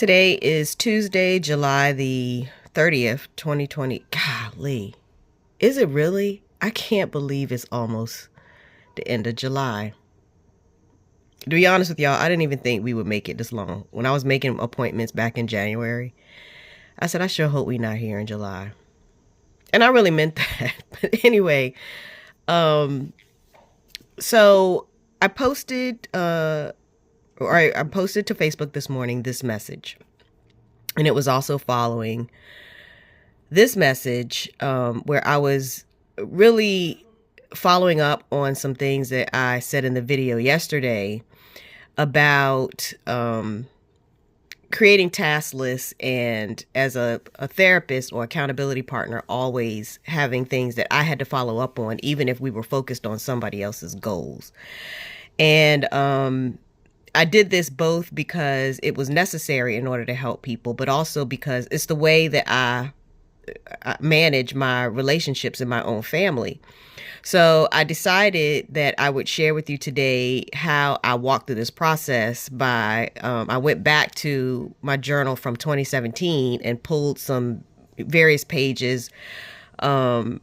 Today is Tuesday, July the 30th, 2020. Golly, is it really? I can't believe it's almost the end of July. To be honest with y'all, I didn't even think we would make it this long. When I was making appointments back in January, I said, I sure hope we're not here in July. And I really meant that. But anyway, so I posted, I posted to Facebook this morning this message. And it was also following this message where I was really following up on some things that I said in the video yesterday about creating task lists, and as a therapist or accountability partner, always having things that I had to follow up on, even if we were focused on somebody else's goals. And I did this both because it was necessary in order to help people, but also because it's the way that I manage my relationships in my own family. So I decided that I would share with you today how I walked through this process by, I went back to my journal from 2017 and pulled some various pages and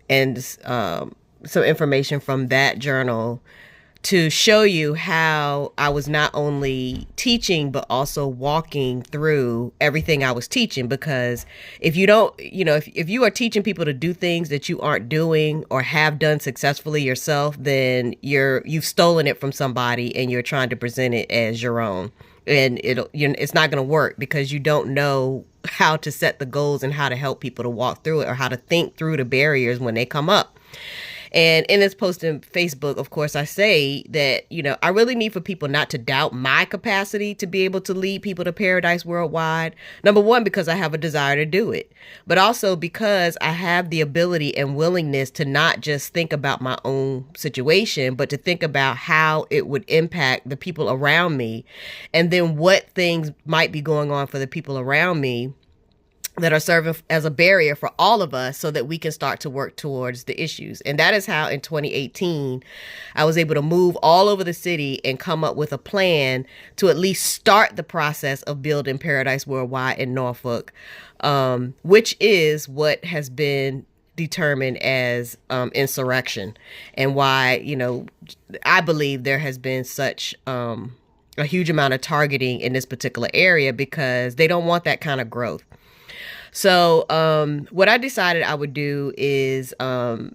some information from that journal to show you how I was not only teaching, but also walking through everything I was teaching. Because if you don't, if you are teaching people to do things that you aren't doing or have done successfully yourself, then you've stolen it from somebody and you're trying to present it as your own. And it's not going to work because you don't know how to set the goals and how to help people to walk through it, or how to think through the barriers when they come up. And in this post on Facebook, of course, I say that, I really need for people not to doubt my capacity to be able to lead people to paradise worldwide. Number one, because I have a desire to do it, but also because I have the ability and willingness to not just think about my own situation, but to think about how it would impact the people around me, and then what things might be going on for the people around me that are serving as a barrier for all of us, so that we can start to work towards the issues. And that is how in 2018, I was able to move all over the city and come up with a plan to at least start the process of building Paradise Worldwide in Norfolk, which is what has been determined as insurrection, and why, I believe there has been such a huge amount of targeting in this particular area, because they don't want that kind of growth. So what I decided I would do is I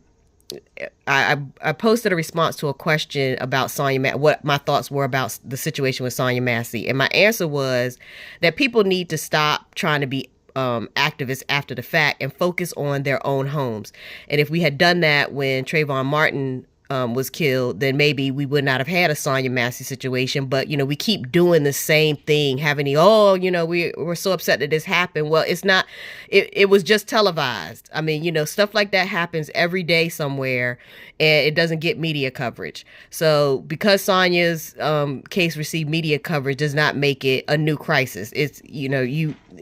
posted a response to a question about what my thoughts were about the situation with Sonya Massey. And my answer was that people need to stop trying to be activists after the fact and focus on their own homes. And if we had done that when Trayvon Martin was killed, then maybe we would not have had a Sonya Massey situation. But, we keep doing the same thing, having we're so upset that this happened. Well, it's not, it was just televised. I mean, stuff like that happens every day somewhere, and it doesn't get media coverage. So because Sonya's case received media coverage does not make it a new crisis. It's,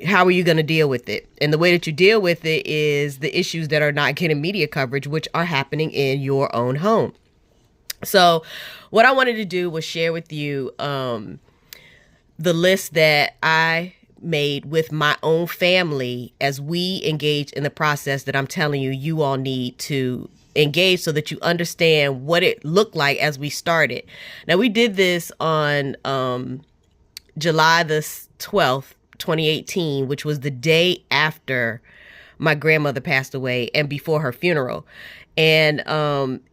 how are you going to deal with it? And the way that you deal with it is the issues that are not getting media coverage, which are happening in your own home. So what I wanted to do was share with you the list that I made with my own family as we engage in the process that I'm telling you, you all need to engage, so that you understand what it looked like as we started. Now, we did this on July the 12th, 2018, which was the day after my grandmother passed away and before her funeral. And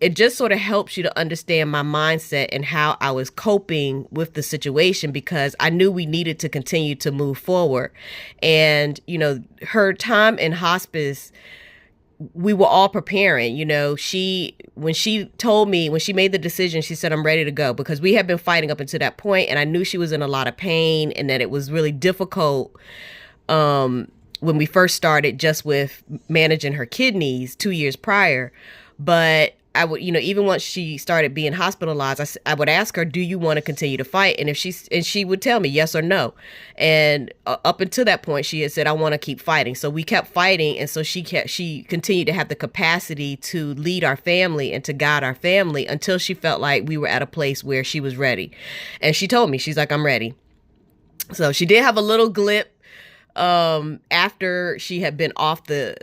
it just sort of helps you to understand my mindset and how I was coping with the situation, because I knew we needed to continue to move forward. And, her time in hospice, we were all preparing. When she made the decision, she said, I'm ready to go, because we had been fighting up until that point, and I knew she was in a lot of pain and that it was really difficult when we first started, just with managing her kidneys 2 years prior. But I would, even once she started being hospitalized, I would ask her, do you want to continue to fight? And she would tell me yes or no. And up until that point, she had said, I want to keep fighting. So we kept fighting. And so she continued to have the capacity to lead our family and to guide our family until she felt like we were at a place where she was ready. And she told me, she's like, I'm ready. So she did have a little glip after she had been off the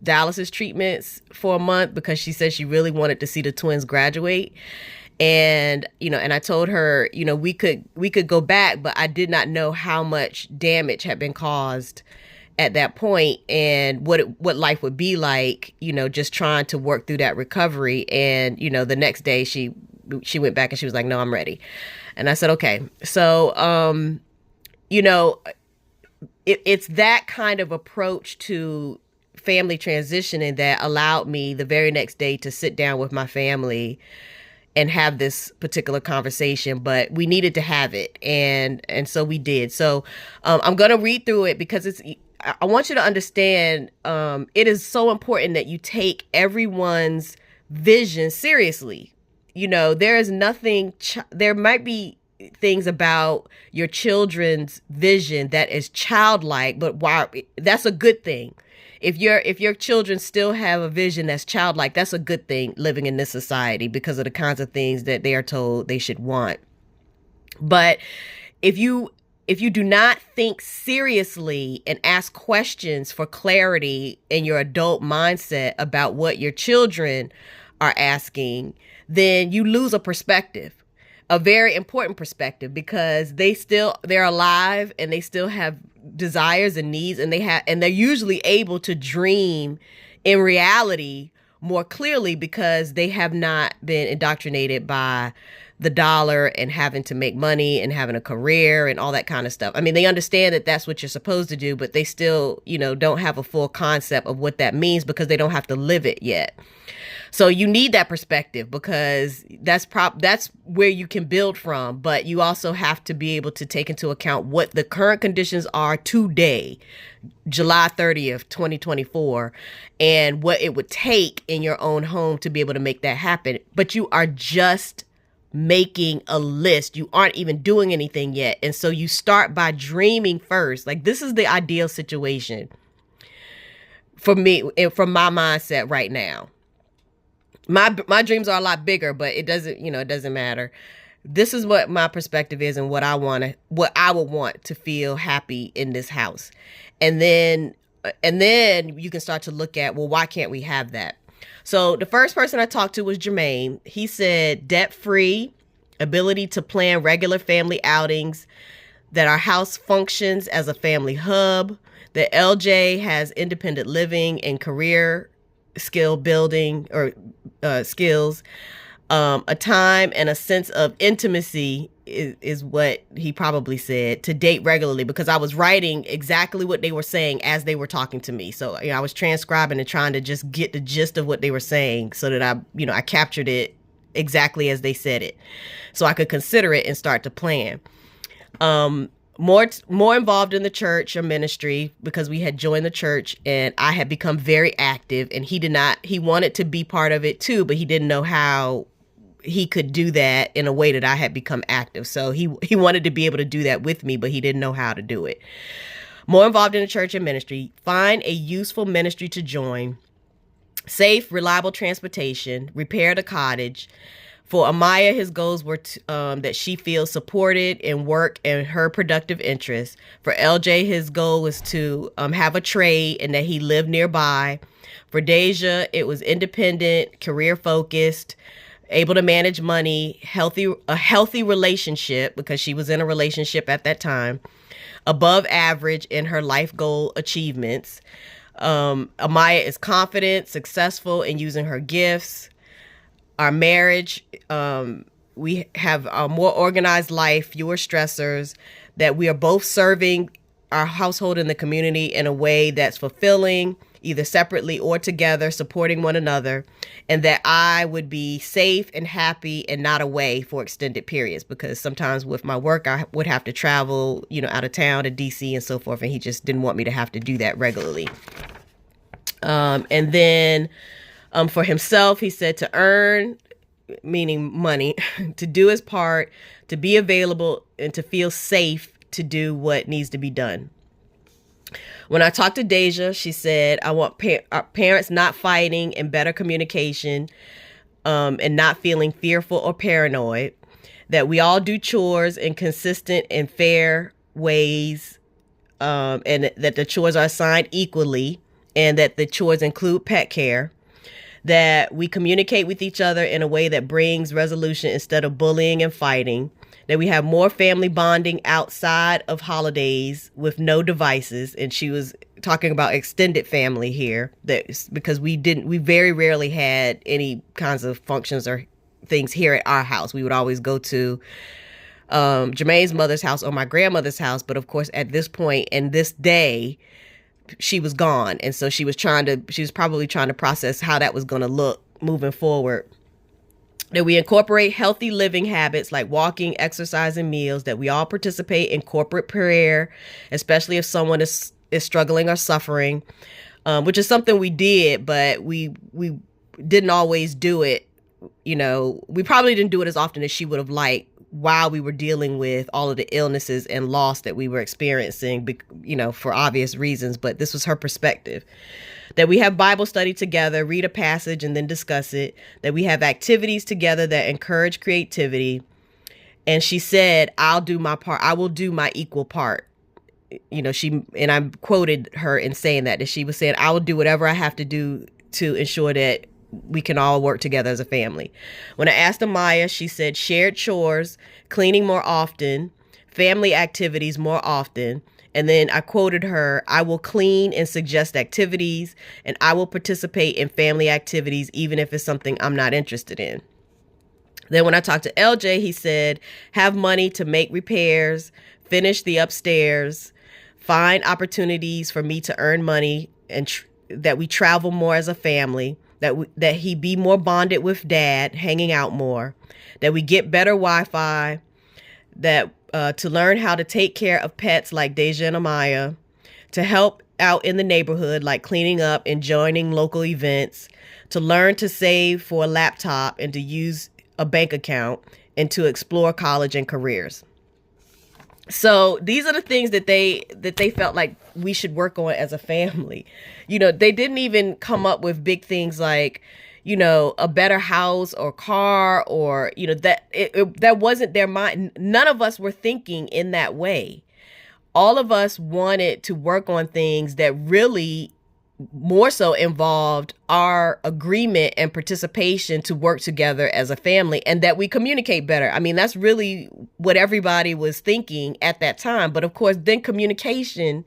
dialysis treatments for a month, because she said she really wanted to see the twins graduate. And and I told her, we could go back, but I did not know how much damage had been caused at that point, and what life would be like, just trying to work through that recovery. And the next day she went back and she was like, no, I'm ready. And I said, okay. So it's that kind of approach to family transitioning that allowed me the very next day to sit down with my family and have this particular conversation. But we needed to have it, and so we did. So I'm going to read through it because I want you to understand, it is so important that you take everyone's vision seriously. There is nothing, there might be things about your children's vision that is childlike, but that's a good thing. If your children still have a vision that's childlike, that's a good thing living in this society, because of the kinds of things that they are told they should want. But if you do not think seriously and ask questions for clarity in your adult mindset about what your children are asking, then you lose a perspective, a very important perspective, because they're alive and they still have desires and needs, and they're usually able to dream in reality more clearly, because they have not been indoctrinated by the dollar and having to make money and having a career and all that kind of stuff. I mean, they understand that that's what you're supposed to do, but they still, don't have a full concept of what that means, because they don't have to live it yet. So you need that perspective, because that's where you can build from. But you also have to be able to take into account what the current conditions are today, July 30th, 2024, and what it would take in your own home to be able to make that happen. But you are just making a list. You aren't even doing anything yet. And so you start by dreaming first. Like, this is the ideal situation for me, from my mindset right now. My dreams are a lot bigger, but it doesn't matter. This is what my perspective is, and what I would want to feel happy in this house. And then you can start to look at, well, why can't we have that? So the first person I talked to was Jermaine. He said debt-free, ability to plan regular family outings, that our house functions as a family hub, that LJ has independent living and career skill building or skills, a time and a sense of intimacy is what he probably said, to date regularly, because I was writing exactly what they were saying as they were talking to me. So I was transcribing and trying to just get the gist of what they were saying, so that I captured it exactly as they said it, so I could consider it and start to plan. More involved in the church or ministry, because we had joined the church and I had become very active, and he wanted to be part of it too, but he didn't know how he could do that in a way that I had become active. So he wanted to be able to do that with me, but he didn't know how to do it. More involved in the church and ministry, find a useful ministry to join, safe, reliable transportation, repair the cottage. For Amaya, his goals were that she feels supported in work and her productive interests. For LJ, his goal was to have a trade and that he lived nearby. For Deja, it was independent, career-focused, able to manage money, a healthy relationship, because she was in a relationship at that time, above average in her life goal achievements. Amaya is confident, successful in using her gifts. Our marriage, we have a more organized life, fewer stressors, that we are both serving our household and the community in a way that's fulfilling, either separately or together, supporting one another, and that I would be safe and happy and not away for extended periods, because sometimes with my work, I would have to travel, out of town to DC and so forth, and he just didn't want me to have to do that regularly. And then for himself, he said to earn, meaning money, to do his part, to be available, and to feel safe to do what needs to be done. When I talked to Deja, she said, I want our parents not fighting and better communication, and not feeling fearful or paranoid, that we all do chores in consistent and fair ways, and that the chores are assigned equally, and that the chores include pet care, that we communicate with each other in a way that brings resolution instead of bullying and fighting, that we have more family bonding outside of holidays with no devices. And she was talking about extended family here, that because we very rarely had any kinds of functions or things here at our house. We would always go to Jermaine's mother's house or my grandmother's house. But of course, at this point and this day, she was gone. And so she was probably trying to process how that was going to look moving forward. That we incorporate healthy living habits like walking, exercise, and meals, that we all participate in corporate prayer, especially if someone is struggling or suffering, which is something we did, but we didn't always do it. We probably didn't do it as often as she would have liked while we were dealing with all of the illnesses and loss that we were experiencing, for obvious reasons. But this was her perspective. That we have Bible study together, read a passage and then discuss it. That we have activities together that encourage creativity. And she said, I'll do my part. I will do my equal part. And I quoted her in saying that she was saying, I will do whatever I have to do to ensure that we can all work together as a family. When I asked Amaya, she said shared chores, cleaning more often, family activities more often. And then I quoted her, I will clean and suggest activities, and I will participate in family activities, even if it's something I'm not interested in. Then when I talked to LJ, he said, have money to make repairs, finish the upstairs, find opportunities for me to earn money, and that we travel more as a family, that he be more bonded with dad, hanging out more, that we get better Wi-Fi, that to learn how to take care of pets like Deja and Amaya, to help out in the neighborhood like cleaning up and joining local events, to learn to save for a laptop and to use a bank account, and to explore college and careers. So these are the things that they felt like we should work on as a family. They didn't even come up with big things like, a better house or car, or, that wasn't their mind. None of us were thinking in that way. All of us wanted to work on things that really more so involved our agreement and participation to work together as a family, and that we communicate better. I mean, that's really what everybody was thinking at that time. But of course, then communication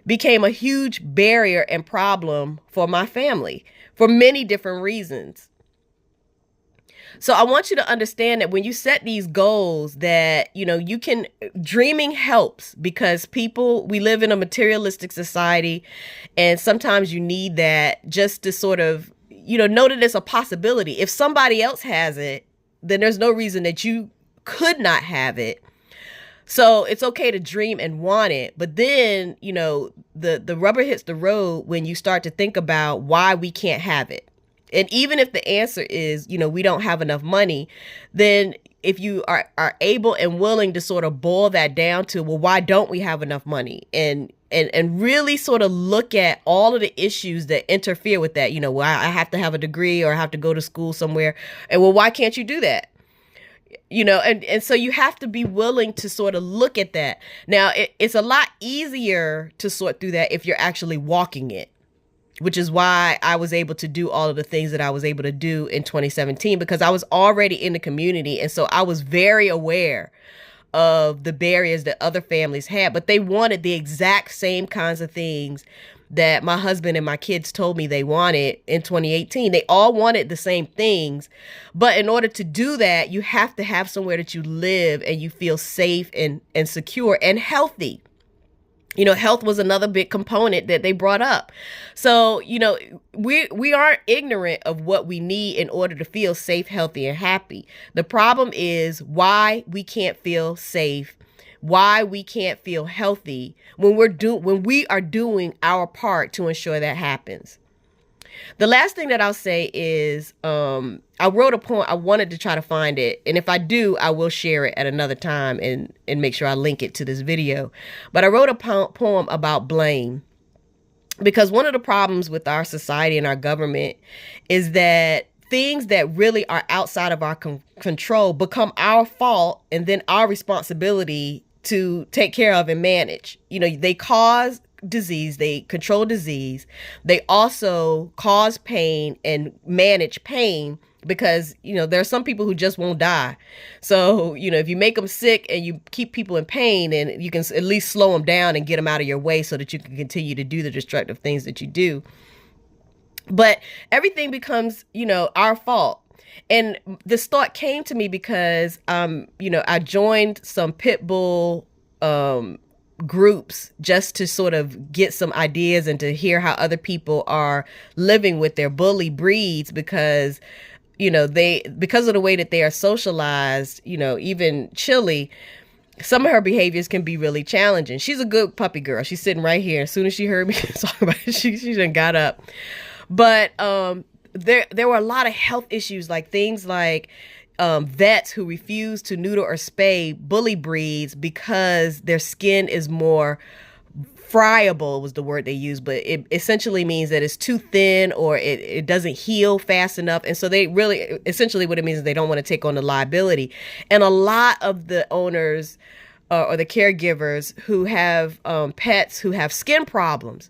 became a huge barrier and problem for my family for many different reasons. So I want you to understand that when you set these goals that, dreaming helps, because we live in a materialistic society, and sometimes you need that just to sort of, know that it's a possibility. If somebody else has it, then there's no reason that you could not have it. So it's okay to dream and want it. But then, the rubber hits the road when you start to think about why we can't have it. And even if the answer is, we don't have enough money, then if you are able and willing to sort of boil that down to, well, why don't we have enough money? And really sort of look at all of the issues that interfere with that. Well, I have to have a degree, or I have to go to school somewhere. And well, why can't you do that? And so you have to be willing to sort of look at that. Now, it's a lot easier to sort through that if you're actually walking it, which is why I was able to do all of the things that I was able to do in 2017, because I was already in the community. And so I was very aware of the barriers that other families had, but they wanted the exact same kinds of things that my husband and my kids told me they wanted in 2018. They all wanted the same things. But in order to do that, you have to have somewhere that you live and you feel safe and secure and healthy. Health was another big component that they brought up. So, we aren't ignorant of what we need in order to feel safe, healthy, and happy. The problem is why we can't feel safe, why we can't feel healthy when we are doing our part to ensure that happens. The last thing that I'll say is I wrote a poem. I wanted to try to find it. And if I do, I will share it at another time and make sure I link it to this video. But I wrote a poem about blame, because one of the problems with our society and our government is that things that really are outside of our control become our fault, and then our responsibility to take care of and manage. They cause disease, they control disease. They also cause pain and manage pain, because there are some people who just won't die. So if you make them sick and you keep people in pain, and you can at least slow them down and get them out of your way so that you can continue to do the destructive things that you do. But everything becomes our fault. And this thought came to me because I joined some pit bull groups just to sort of get some ideas and to hear how other people are living with their bully breeds, because because of the way that they are socialized, even Chili, some of her behaviors can be really challenging. She's a good puppy girl. She's sitting right here. As soon as she heard me talk about it, she done got up. But there were a lot of health issues, like things like vets who refuse to neuter or spay bully breeds because their skin is more friable, was the word they used, but it essentially means that it's too thin, or it doesn't heal fast enough. And so they really, essentially what it means is they don't want to take on the liability. And a lot of the owners or the caregivers who have pets who have skin problems.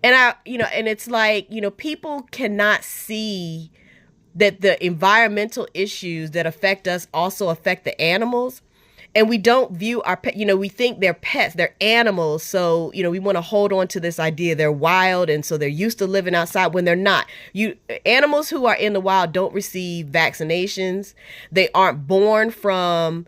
And and it's like, people cannot see that the environmental issues that affect us also affect the animals. And we don't view our pet, we think they're pets, they're animals. So, we want to hold on to this idea they're wild. And so they're used to living outside, when they're not. Animals who are in the wild don't receive vaccinations. They aren't born from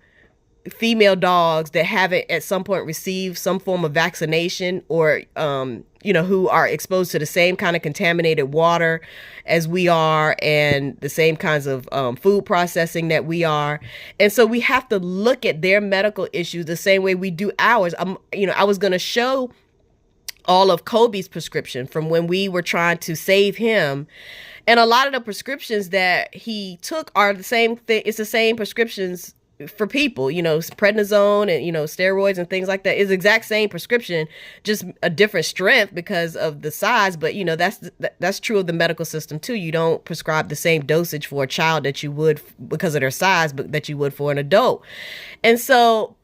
female dogs that haven't at some point received some form of vaccination, or, who are exposed to the same kind of contaminated water as we are, and the same kinds of food processing that we are. And so we have to look at their medical issues the same way we do ours. I was going to show all of Kobe's prescription from when we were trying to save him. And a lot of the prescriptions that he took are the same thing. It's the same prescriptions for people, prednisone and, steroids and things like that. Is exact same prescription, just a different strength because of the size. But, that's true of the medical system too. You don't prescribe the same dosage for a child that you would because of their size, but that you would for an adult. And so,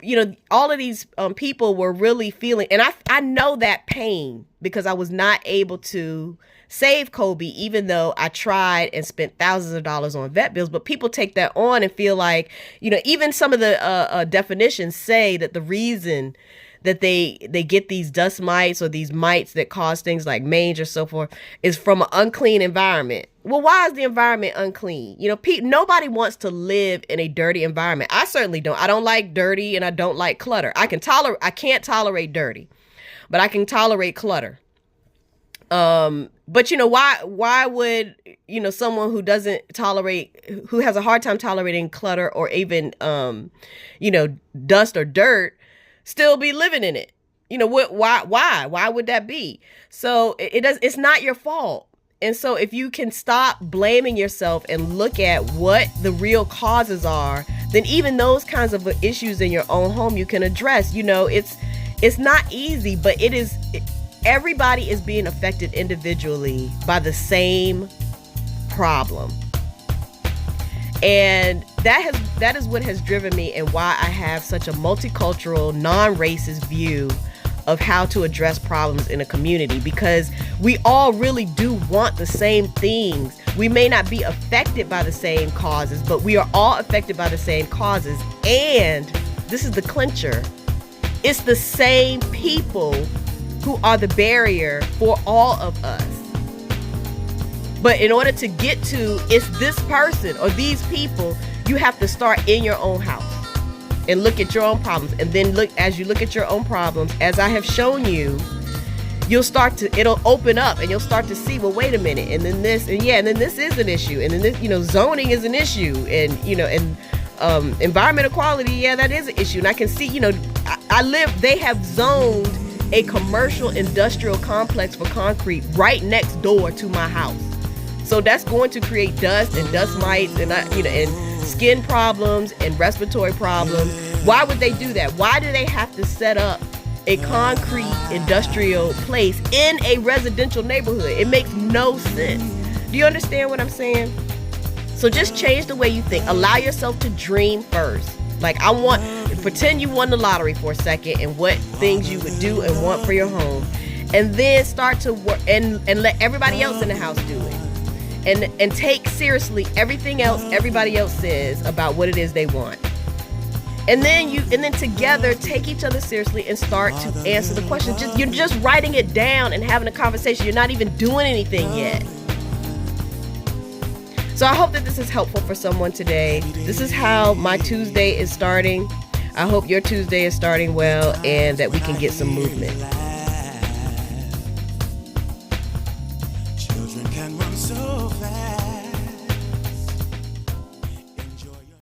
all of these people were really feeling, and I know that pain, because I was not able to save Kobe, even though I tried and spent thousands of dollars on vet bills. But people take that on and feel like, even some of the definitions say that the reason that they get these dust mites or these mites that cause things like mange or so forth is from an unclean environment. Well, why is the environment unclean? Nobody wants to live in a dirty environment. I certainly don't. I don't like dirty, and I don't like clutter. I can't tolerate dirty, but I can tolerate clutter. But why would, someone who who has a hard time tolerating clutter or even, dust or dirt still be living in it? Why would that be? So it's not your fault. And so if you can stop blaming yourself and look at what the real causes are, then even those kinds of issues in your own home you can address. It's not easy, but it is. Everybody is being affected individually by the same problem. And that is what has driven me, and why I have such a multicultural, non-racist view of how to address problems in a community, because we all really do want the same things. We may not be affected by the same causes, but we are all affected by the same causes. And this is the clincher. It's the same people who are the barrier for all of us. But in order to get to it's this person or these people, you have to start in your own house and look at your own problems. And then as you look at your own problems, as I have shown you, it'll open up, and you'll start to see, well, wait a minute. And then this, and then this is an issue. And then this, zoning is an issue. And, environmental quality, yeah, that is an issue. And I can see, they have zoned a commercial industrial complex for concrete right next door to my house. So that's going to create dust and dust mites and and skin problems and respiratory problems. Why would they do that? Why do they have to set up a concrete industrial place in a residential neighborhood? It makes no sense. Do you understand what I'm saying? So just change the way you think. Allow yourself to dream first. Like, pretend you won the lottery for a second and what things you would do and want for your home, and then start to work and let everybody else in the house do it, and take seriously everything else everybody else says about what it is they want. And then together take each other seriously and start to answer the question. You're just writing it down and having a conversation. You're not even doing anything yet. So I hope that this is helpful for someone today. This is how my Tuesday is starting. I hope your Tuesday is starting well and that we can get some movement.